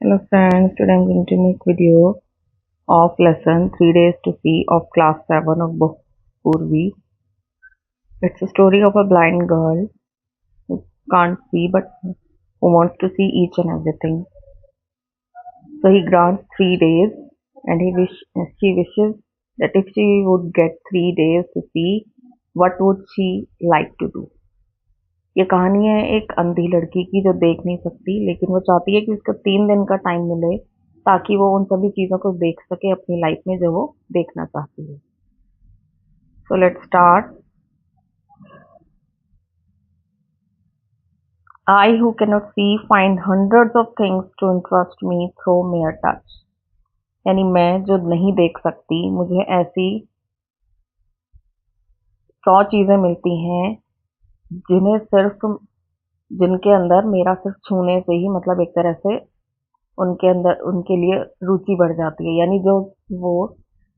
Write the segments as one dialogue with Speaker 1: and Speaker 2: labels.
Speaker 1: Hello friends, today I'm going to make video of lesson 3 days to see of class 7 of book Purvi. It's a story of a blind girl who can't see but who wants to see each and everything. So he grants 3 days and she wishes that if she would get 3 days to see, what would she like to do? ये कहानी है एक अंधी लड़की की जो देख नहीं सकती, लेकिन वो चाहती है कि उसको 3 दिन का टाइम मिले ताकि वो उन सभी चीज़ों को देख सके अपनी लाइफ में जो वो देखना चाहती है. So let's start. I who cannot see find hundreds of things to interest me through mere touch. यानी मैं जो नहीं देख सकती, मुझे ऐसी 100 चीज़ें मिलती हैं जिन्हें सिर्फ जिनके अंदर मेरा सिर्फ छूने से ही मतलब एक तरह से उनके अंदर उनके लिए रुचि बढ़ जाती है. यानी जो वो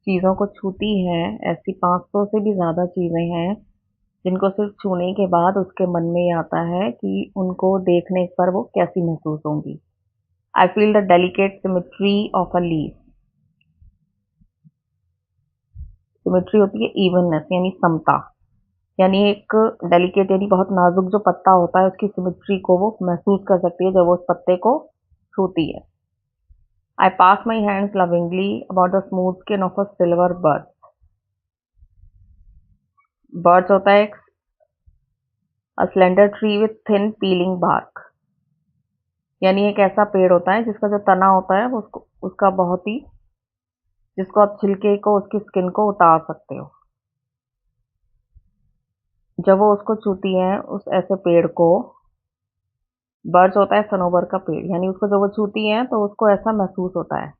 Speaker 1: चीज़ों को छूती हैं, ऐसी 500 से भी ज़्यादा चीज़ें हैं जिनको सिर्फ छूने के बाद उसके मन में ये आता है कि उनको देखने पर वो कैसी महसूस होंगी. I feel the delicate symmetry of a leaf. Symmetry होती है इवननेस यानी समता. यानी एक डेलिकेट यानी बहुत नाजुक जो पत्ता होता है उसकी सिमेट्री को वो महसूस कर सकती है जब वो उस पत्ते को छूती है. I pass my hands lovingly about the smooth skin of a silver birch. Birch होता है a slender tree with thin peeling bark. यानी एक ऐसा पेड़ होता है जिसका जो तना होता है वो उसका बहुत ही जिसको आप छिलके को उसकी स्किन को उतार सकते हो. जब वो उसको छूती है उस ऐसे पेड़ को, बर्च होता है सनोबर का पेड़, यानी उसको जब वो छूती है तो उसको ऐसा महसूस होता है.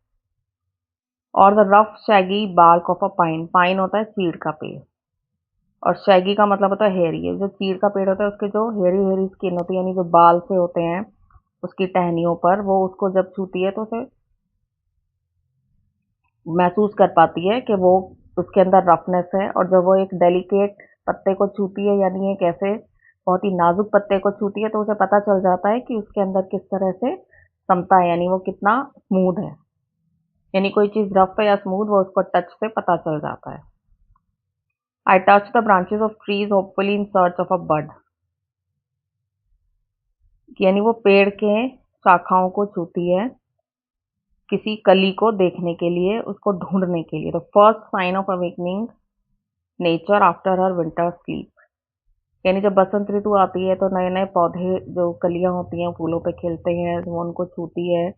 Speaker 1: और the rough shaggy bark of a pine. Pine होता है चीड़ का पेड़ और शैगी का मतलब होता है हेयरी. जो चीड़ का पेड़ होता है उसके जो हेयरी हेयरी स्किन होती है यानी जो बाल से होते हैं उसकी टहनियों पर, वो उसको जब छूती है तो उसे महसूस कर पाती है कि वो उसके अंदर रफनेस है. और जब वो एक डेलिकेट पत्ते को छूती है यानी एक ऐसे बहुत ही नाजुक पत्ते को छूती है तो उसे पता चल जाता है कि उसके अंदर किस तरह से समता है, यानी वो कितना स्मूथ है. यानी कोई चीज़ रफ है या स्मूथ वो उसको टच से पता चल जाता है. I touch the branches of trees hopefully in search of a bud. यानी वो पेड़ के शाखाओं को छूती है किसी कली को देखने के लिए, उसको ढूंढने के लिए. The first sign of awakening nature after her winter sleep. यानी जब बसंत ऋतु आती है तो नए नए पौधे जो कलियां होती हैं फूलों पे खिलते हैं, वो उनको छूती है,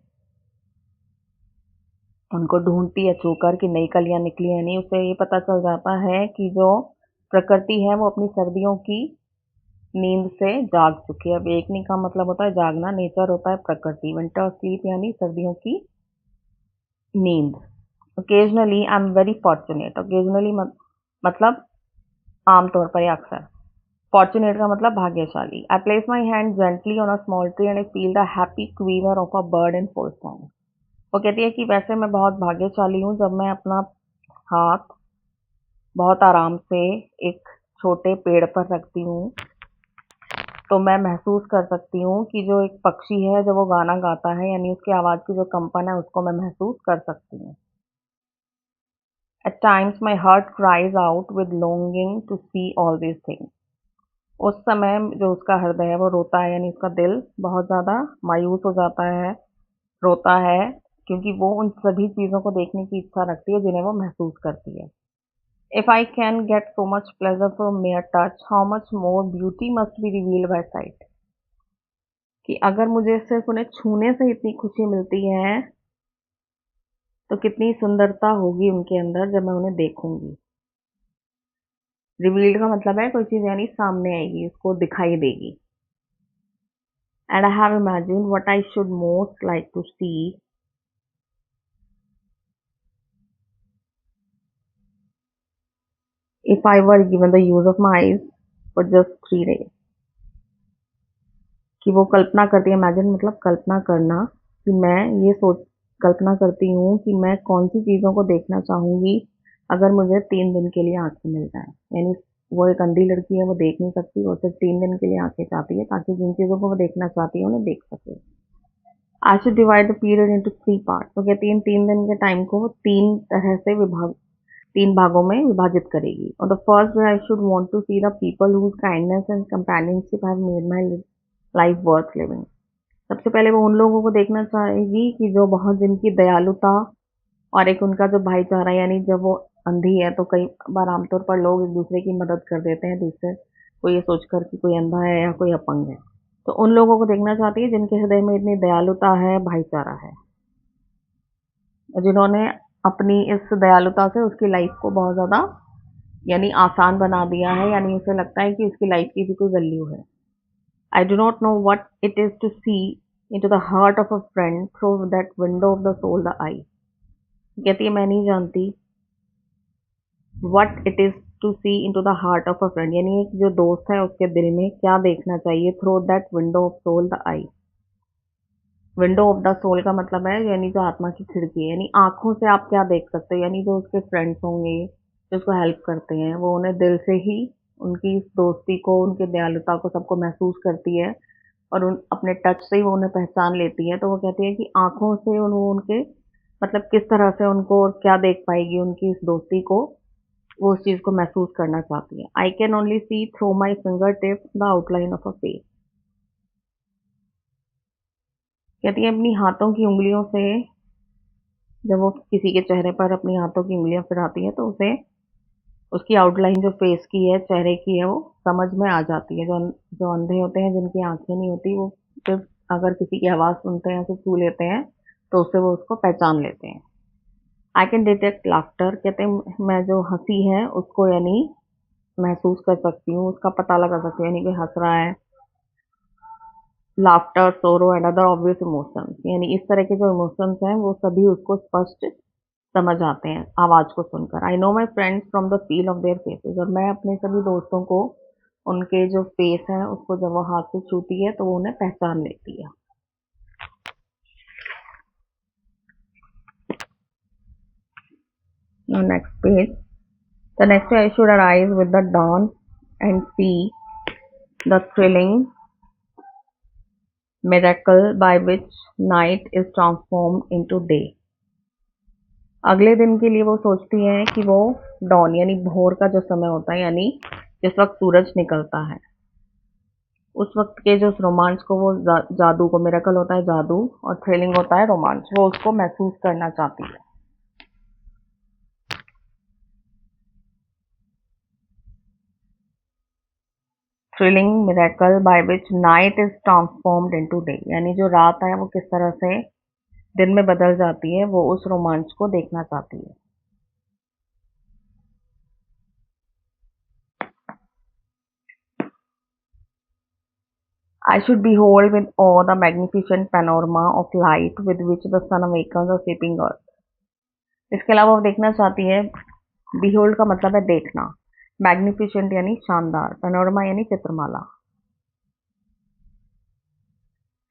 Speaker 1: उनको ढूंढती है छूकर कि नई कलियां निकली है नहीं. उसे ये पता चल जाता है कि जो प्रकृति है वो अपनी सर्दियों की नींद से जाग चुकी है. अब एकनी का मतलब होता है जागना, नेचर होता है प्रकृति, विंटर स्लीप यानी सर्दियों की नींद. Occasionally I am very fortunate. Occasionally मतलब आमतौर पर या अक्सर. फॉर्चुनेट का मतलब भाग्यशाली. I place my hand gently on a small tree and I feel the happy quiver of a bird in full song. वो कहती है कि वैसे मैं बहुत भाग्यशाली हूँ जब मैं अपना हाथ बहुत आराम से एक छोटे पेड़ पर रखती हूँ तो मैं महसूस कर सकती हूँ कि जो एक पक्षी है जब वो गाना गाता है यानी उसकी आवाज़ की जो कंपन है उसको मैं महसूस कर सकती हूँ. At times my heart cries out with longing to see all this things. उस समय जो उसका हृदय है वो रोता है, यानी उसका दिल बहुत ज़्यादा मायूस हो जाता है, रोता है, क्योंकि वो उन सभी चीज़ों को देखने की इच्छा रखती है जिन्हें वो महसूस करती है. If I can get so much pleasure from mayor touch, how much more beauty must be revealed bye site. कि अगर मुझे सिर्फ उन्हें छूने से इतनी खुशी मिलती है तो कितनी सुंदरता होगी उनके अंदर जब मैं उन्हें देखूंगी. रिवील्ड का मतलब है कोई चीज़ यानी सामने आएगी, उसको दिखाई देगी. And I have imagine what I should most like to see if I were given the use of my eyes for just 3 days. कि वो कल्पना करती है, इमेजिन मतलब कल्पना करना, कि मैं ये सोच कल्पना करती हूँ कि मैं कौन सी चीज़ों को देखना चाहूँगी अगर मुझे 3 दिन के लिए आंखें मिल जाए. यानी वो एक अंधी लड़की है, वो देख नहीं सकती, वो सिर्फ 3 दिन के लिए आंखें चाहती है ताकि जिन चीज़ों को वो देखना चाहती है उन्हें देख सके. I should divide the period into 3 part. तो कहती है इन 3 दिन के टाइम को वो 3 तरह से 3 भागों में विभाजित करेगी। और the first day I should want to see the people whose kindness and companionship have made my life worth living. सबसे पहले वो उन लोगों को देखना चाहेगी कि जो बहुत जिनकी दयालुता और एक उनका जो भाईचारा, यानी जब वो अंधी है तो कई बार आमतौर पर लोग एक दूसरे की मदद कर देते हैं, दूसरे को ये सोचकर कि कोई अंधा है या कोई अपंग है। तो उन लोगों को देखना चाहती है जिनके हृदय में इतनी दयालुता है, भाईचारा है, जिन्होंने अपनी इस दयालुता से उसकी लाइफ को बहुत ज़्यादा यानी आसान बना दिया है, यानी उसे लगता है कि उसकी लाइफ की भी कोई वैल्यू है। I do not know what it is to see into the heart of a friend through that window of the soul the eye. कहती है मैं नहीं जानती what it is to see into the heart of a friend, यानी एक जो दोस्त है उसके दिल में क्या देखना चाहिए, through that window of soul the eye. Window of the soul का मतलब है यानी जो आत्मा की खिड़की है, यानी आंखों से आप क्या देख सकते हो, यानी जो उसके फ्रेंड्स होंगे जो उसको हेल्प करते हैं वो उन्हें दिल से ही उनकी इस दोस्ती को, उनकी दयालुता को सबको महसूस करती है और उन अपने टच से ही वो उन्हें पहचान लेती है। तो वो कहती है कि आंखों से वो उनके मतलब किस तरह से उनको और क्या देख पाएगी उनकी इस दोस्ती को, वो उस चीज़ को महसूस करना चाहती है। I can only see through my finger tips the outline of a face. कहती है अपनी हाथों की उंगलियों से जब वो किसी के चेहरे पर अपनी हाथों की उंगलियां फिराती है तो उसे उसकी आउटलाइन जो फेस की है, चेहरे की है, वो समझ में आ जाती है। जो जो अंधे होते हैं जिनकी आंखें नहीं होती, वो सिर्फ अगर किसी की आवाज़ सुनते हैं, सिर्फ छू लेते हैं तो उससे वो उसको पहचान लेते हैं। I can detect laughter. कहते हैं मैं जो हंसी है उसको यानी महसूस कर सकती हूँ, उसका पता लगा सकती हूँ, यानी कोई हंस रहा है। Laughter, sorrow and other obvious emotions, यानी इस तरह के जो इमोशंस हैं वो सभी उसको स्पष्ट समझ आते हैं आवाज़ को सुनकर। I know my friends from the feel of their faces. और मैं अपने सभी दोस्तों को उनके जो फेस है उसको जब वो हाथ से छूती है तो वो उन्हें पहचान लेती है। Now next page. The next day I should arise with the dawn and see the thrilling miracle by which night is transformed into day. अगले दिन के लिए वो सोचती हैं कि वो डॉन यानी भोर का जो समय होता है, यानी जिस वक्त सूरज निकलता है, उस वक्त के जो उस रोमांच को वो जादू को, मिरेकल होता है जादू और थ्रिलिंग होता है रोमांच, वो उसको महसूस करना चाहती है। Thrilling miracle by which night is transformed into day, यानी जो रात है वो किस तरह से दिन में बदल जाती है, वो उस रोमांच को देखना चाहती है। I should behold with awe the magnificent panorama of light with which the sun awakens a sleeping earth. इसके अलावा वो देखना चाहती है, behold का मतलब है देखना, magnificent यानी शानदार, panorama यानी चित्रमाला,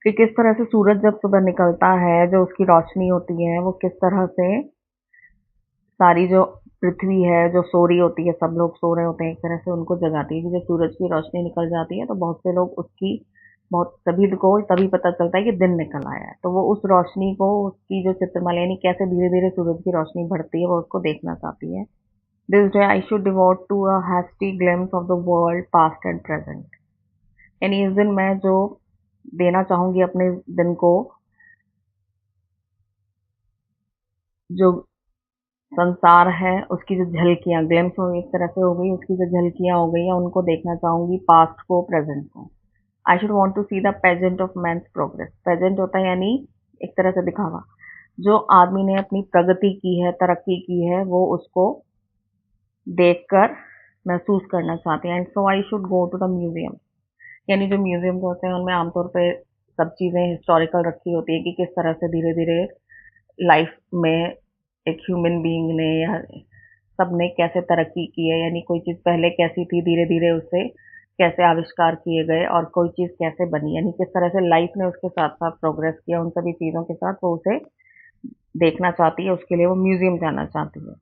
Speaker 1: कि किस तरह से सूरज जब सुबह निकलता है, जो उसकी रोशनी होती है वो किस तरह से सारी जो पृथ्वी है जो सो रही होती है, सब लोग सो रहे होते हैं, एक तरह से उनको जगाती है कि जब सूरज की रोशनी निकल जाती है तो बहुत से लोग उसकी बहुत सभी को तभी पता चलता है कि दिन निकल आया है। तो वो उस रोशनी को, उसकी जो चित्रमाला यानी कैसे धीरे धीरे सूरज की रोशनी बढ़ती है, वो उसको देखना चाहती है। This day I should devote to a hasty glimpse of the world past and present, यानी इस दिन मैं जो देना चाहूंगी अपने दिन को, जो संसार है उसकी जो झलकियाँ, ग्लिम्स हो एक तरह से हो गई, उसकी जो झलकियाँ हो गई हैं उनको देखना चाहूंगी, पास्ट को, प्रेजेंट को। I should want to see the pageant of man's progress. Pageant होता है यानी एक तरह से दिखावा, जो आदमी ने अपनी प्रगति की है, तरक्की की है, वो उसको देखकर महसूस करना चाहते हैं। And so I should go to the museum, यानी जो म्यूजियम होते हैं उनमें आमतौर पर सब चीज़ें हिस्टोरिकल रखी होती है कि किस तरह से धीरे धीरे लाइफ में एक ह्यूमन बीइंग ने या सबने कैसे तरक्की की है, यानी कोई चीज़ पहले कैसी थी, धीरे धीरे उससे कैसे आविष्कार किए गए और कोई चीज़ कैसे बनी, यानी किस तरह से लाइफ ने उसके साथ साथ प्रोग्रेस किया, उन सभी चीज़ों के साथ वो उसे देखना चाहती है। उसके लिए वो म्यूजियम जाना चाहती है।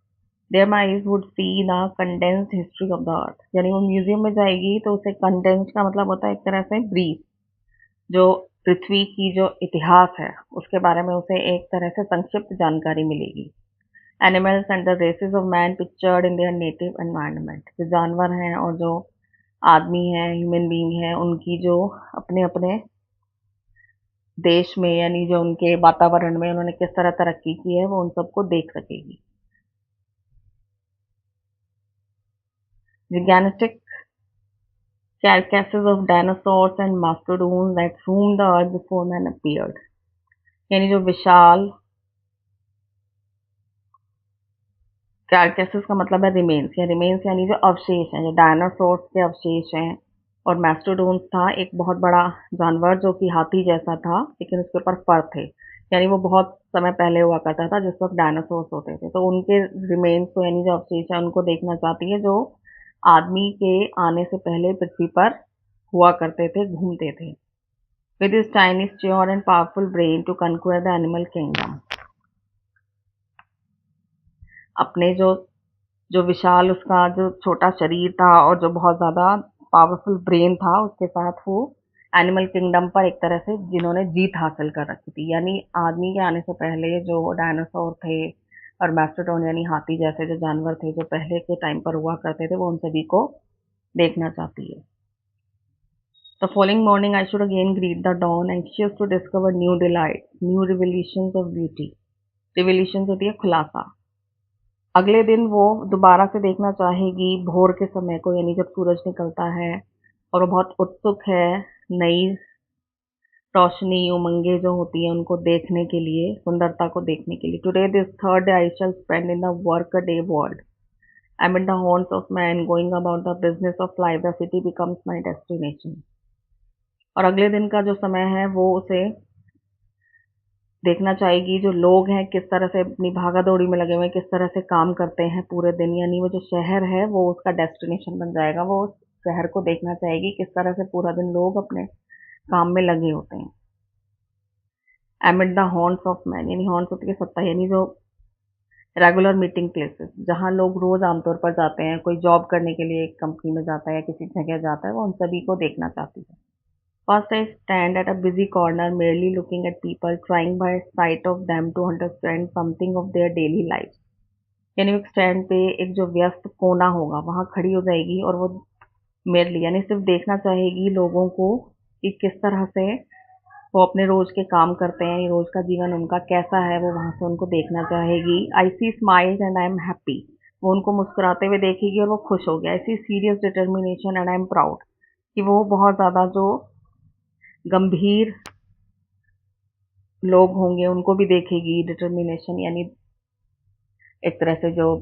Speaker 1: There my eyes would see the condensed history of the earth, यानी वो म्यूजियम में जाएगी तो उसे कंडेंस्ड का मतलब होता है एक तरह से ब्रीफ, जो पृथ्वी की जो इतिहास है उसके बारे में उसे एक तरह से संक्षिप्त जानकारी मिलेगी। Animals and the races of man pictured in their native environment, जो जानवर हैं और जो आदमी हैं, ह्यूमन बीइंग हैं, उनकी जो अपने अपने देश में यानी जो उनके वातावरण में उन्होंने किस तरह तरक्की की है वो उन सबको देख सकेगी। Gigantic carcasses of dinosaurs and mastodons that roamed the earth before man appeared, यानी जो विशाल carcasses का मतलब है रिमेन्स, या रिमेन्स यानी जो अवशेष हैं, जो डायनासोर्स के अवशेष हैं। और मैस्टोडोन्स था एक बहुत बड़ा जानवर जो कि हाथी जैसा था लेकिन उसके ऊपर फर थे, यानी वो बहुत समय पहले हुआ करता था जिस वक्त डायनासोर्स होते थे। तो उनके रिमेन्स को यानी जो अवशेष है उनको देखना चाहती है, जो आदमी के आने से पहले पृथ्वी पर हुआ करते थे, घूमते थे। With his tiny stature and powerful brain to conquer the animal kingdom, अपने जो जो विशाल उसका जो छोटा शरीर था और जो बहुत ज़्यादा पावरफुल ब्रेन था, उसके साथ वो एनिमल किंगडम पर एक तरह से जिन्होंने जीत हासिल कर रखी थी। यानी आदमी के आने से पहले जो डायनासोर थे और मैस्टोडोन यानी हाथी जैसे जो जानवर थे जो पहले के टाइम पर हुआ करते थे, वो उन सभी को देखना चाहती है। The following morning I should again greet the dawn, anxious to discover new delights, new revelations of beauty. Revelations होती है खुलासा। अगले दिन वो दोबारा से देखना चाहेगी भोर के समय को, यानी जब सूरज निकलता है, और वो बहुत उत्सुक है नई रोशनी उमंगे जो होती है उनको देखने के लिए, सुंदरता को देखने के लिए। Today this third day I shall spend in the work day world, amid the haunts of man, going about the business of life, the city becomes my destination. और अगले दिन का जो समय है वो उसे देखना चाहेगी, जो लोग हैं किस तरह से अपनी भागा दौड़ी में लगे हुए हैं, किस तरह से काम करते हैं पूरे दिन, यानी वो जो शहर है वो उसका डेस्टिनेशन बन जाएगा। वो उस शहर को देखना चाहेगी किस तरह से पूरा दिन लोग अपने काम में लगे होते हैं। एमिड द हॉन्ट्स ऑफ मैन, यानी हॉन्ट्स होती है सत्ता, यानी जो रेगुलर मीटिंग प्लेसेस जहाँ लोग रोज आमतौर पर जाते हैं, कोई जॉब करने के लिए एक कंपनी में जाता है या किसी जगह जाता है, वो उन सभी को देखना चाहती है। First I stand at a busy corner merely looking at people, trying by sight of them to understand something of their daily life. यानी एक स्टैंड पे एक जो व्यस्त कोना होगा वहां खड़ी हो जाएगी और वो मेरली यानी सिर्फ देखना चाहेगी लोगों को कि किस तरह से वो अपने रोज के काम करते हैं, रोज का जीवन उनका कैसा है, वो वहां से उनको देखना चाहेगी। I see smiles and I am happy, वो उनको मुस्कुराते हुए देखेगी और वो खुश हो गया। I see serious determination and I am proud, कि वो बहुत ज़्यादा जो गंभीर लोग होंगे उनको भी देखेगी। डिटर्मिनेशन यानी एक तरह से जो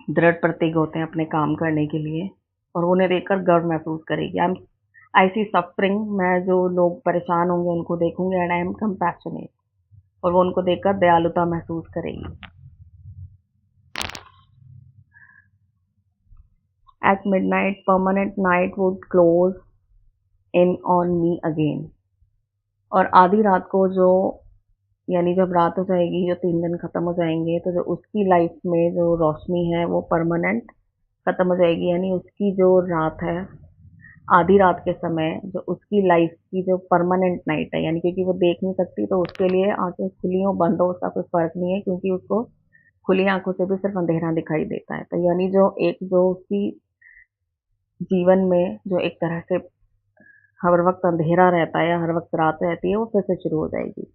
Speaker 1: दृढ़ प्रतीक होते हैं अपने काम करने के लिए, और उन्हें देखकर गर्व महसूस करेगी। आई सी सफरिंग, मैं जो लोग परेशान होंगे उनको देखूंगी। एंड आई एम कंपैशनेट, और वो उनको देखकर दयालुता महसूस करेगी। At midnight permanent night would close in on me again, और आधी रात को जो यानी जब रात हो जाएगी, जो 3 दिन खत्म हो जाएंगे, तो जो उसकी लाइफ में जो रोशनी है वो परमानेंट खत्म हो जाएगी। यानी उसकी जो रात है आधी रात के समय, जो उसकी लाइफ की जो परमानेंट नाइट है, यानी क्योंकि वो देख नहीं सकती तो उसके लिए आंखें खुली हो बंद हो उसका कोई फर्क नहीं है, क्योंकि उसको खुली आंखों से भी सिर्फ अंधेरा दिखाई देता है। तो यानी जो उसकी जीवन में जो एक तरह से हर वक्त अंधेरा रहता है या हर वक्त रात रहती है, वो फिर से शुरू हो जाएगी।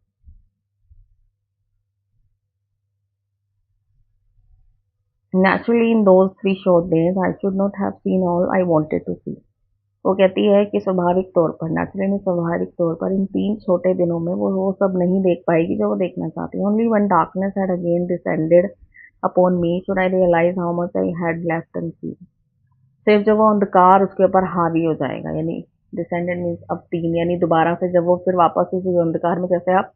Speaker 1: Naturally in those 3 short days I should not have seen all I wanted to see, वो कहती है कि स्वाभाविक तौर पर, नेचुरली स्वाभाविक तौर पर इन 3 छोटे दिनों में वो सब नहीं देख पाएगी जो वो देखना चाहती है। Only when darkness had again descended upon me, should I realise how much I had left एंड सी, सिर्फ जब वो अंधकार उसके ऊपर हावी हो जाएगा, यानी डिसेंडेड मीन्स अब 3, यानी दोबारा से जब वो फिर वापस उसी अंधकार में, जैसे आप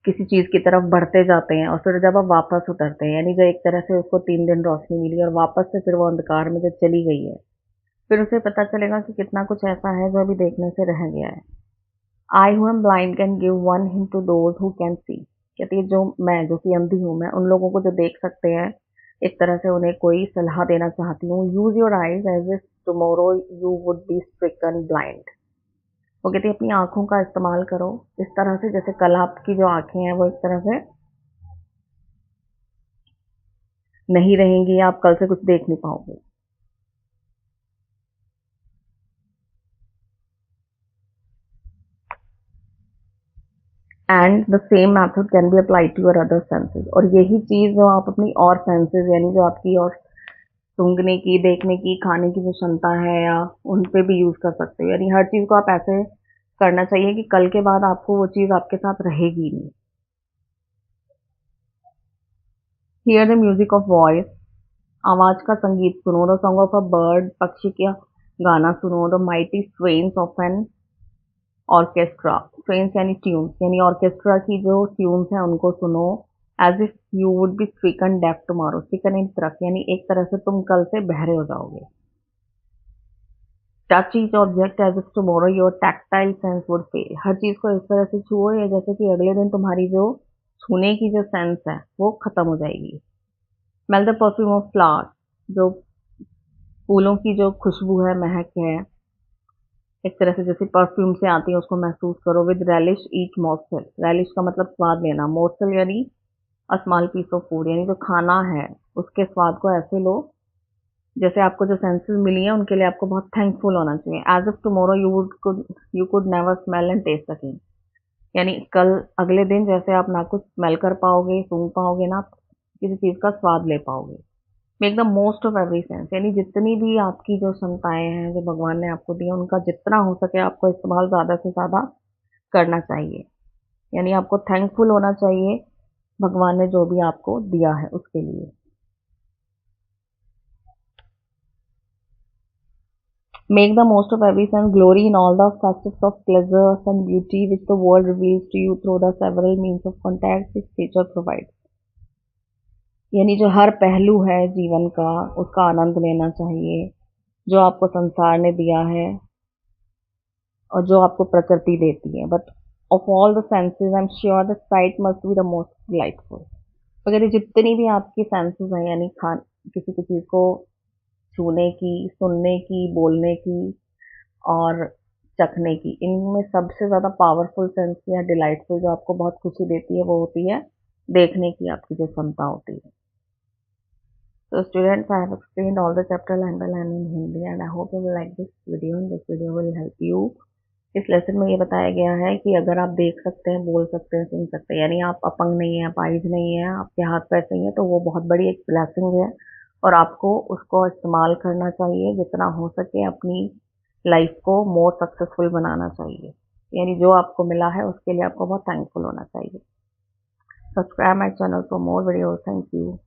Speaker 1: किसी चीज की तरफ बढ़ते जाते हैं और फिर जब आप वापस उतरते हैं, यानी जो एक तरह से उसको 3 दिन रोशनी मिली और वापस से फिर वो अंधकार में जो चली गई है, फिर उसे पता चलेगा कि कितना कुछ ऐसा है जो अभी देखने से रह गया है। I who am blind can give one hint to those who can see, कहती है जो कि अंधी हूँ, मैं उन लोगों को जो देख सकते हैं एक तरह से उन्हें कोई सलाह देना चाहती हूँ। Use your eyes as if tomorrow you would be stricken blind, वो कहती है अपनी आँखों का इस्तेमाल करो इस तरह से, जैसे कल आपकी जो आँखें हैं वो इस तरह से नहीं रहेंगी, आप कल से कुछ देख नहीं पाओगे। And the same method can be applied to your other senses. और यही चीज़ जो आप अपनी और सेंसेस यानी जो आपकी और सूंघने की, देखने की, खाने की जो क्षमता है या उन पे भी यूज़ कर सकते हो। यानी हर चीज़ को आप ऐसे करना चाहिए कि कल के बाद आपको वो चीज़ आपके साथ रहेगी नहीं। Hear the music of voice, आवाज का संगीत सुनो। The song of a bird, पक्षी का गाना सुनो। The mighty strains of an orchestra, strains यानी ट्यून्स, यानी ऑर्केस्ट्रा की जो ट्यून्स हैं उनको सुनो। As if you would be stricken deaf tomorrow, stricken इन तरफ यानी एक तरह से तुम कल से बहरे हो जाओगे। Touch each object as if tomorrow your tactile sense would fail, हर चीज को इस तरह से छुओ या जैसे कि अगले दिन तुम्हारी जो छूने की जो सेंस है वो खत्म हो जाएगी। Smell the perfume of flowers, जो फूलों की जो खुशबू है, महक है, एक तरह से जैसे परफ्यूम से आती है उसको महसूस करो। With relish each morsel, relish का मतलब स्वाद लेना, मॉर्सल यानी a small piece of food, यानी जो खाना है उसके स्वाद को ऐसे लो जैसे आपको जो सेंसेस मिली हैं उनके लिए आपको बहुत थैंकफुल होना चाहिए। As if tomorrow you could never smell and taste again, यानी कल अगले दिन जैसे आप ना कुछ स्मेल कर पाओगे, सूंघ पाओगे, ना किसी चीज़ का स्वाद ले पाओगे। Make the most of every sense, यानी जितनी भी आपकी जो क्षमताएं हैं जो भगवान ने आपको दी है उनका जितना हो सके आपको इस्तेमाल ज़्यादा से ज़्यादा करना चाहिए। यानी आपको थैंकफुल होना चाहिए भगवान ने जो भी आपको दिया है उसके लिए। Make the most of every sense, glory in all the facets of pleasure and beauty which the world reveals to you through the several means of contact which nature provides. यानी जो हर पहलू है जीवन का उसका आनंद लेना चाहिए जो आपको संसार ने दिया है और जो आपको प्रकृति देती है। But of all the senses I am sure the site must be the most delightful. वगैरह जितनी भी आपकी सेंसेस हैं, यानी खान किसी किसी चीज़ को छूने की, सुनने की, बोलने की और चखने की, इनमें सबसे ज़्यादा पावरफुल सेंस या डिलाइटफुल जो आपको बहुत खुशी देती है वो होती है देखने की आपकी जो क्षमता होती है। So students, I have explained all the chapter line by line in Hindi and I hope you will like this video and this video will help you. इस लेसन में ये बताया गया है कि अगर आप देख सकते हैं, बोल सकते हैं, सुन सकते हैं, यानी आप अपंग नहीं है, अपाहिज नहीं है, आपके हाथ पैर सही है, तो वो बहुत बड़ी एक ब्लेसिंग है और आपको उसको इस्तेमाल करना चाहिए जितना हो सके, अपनी लाइफ को मोर सक्सेसफुल बनाना चाहिए। यानी जो आपको मिला है उसके लिए आपको बहुत थैंकफुल होना चाहिए। Subscribe my channel for more videos. Thank you.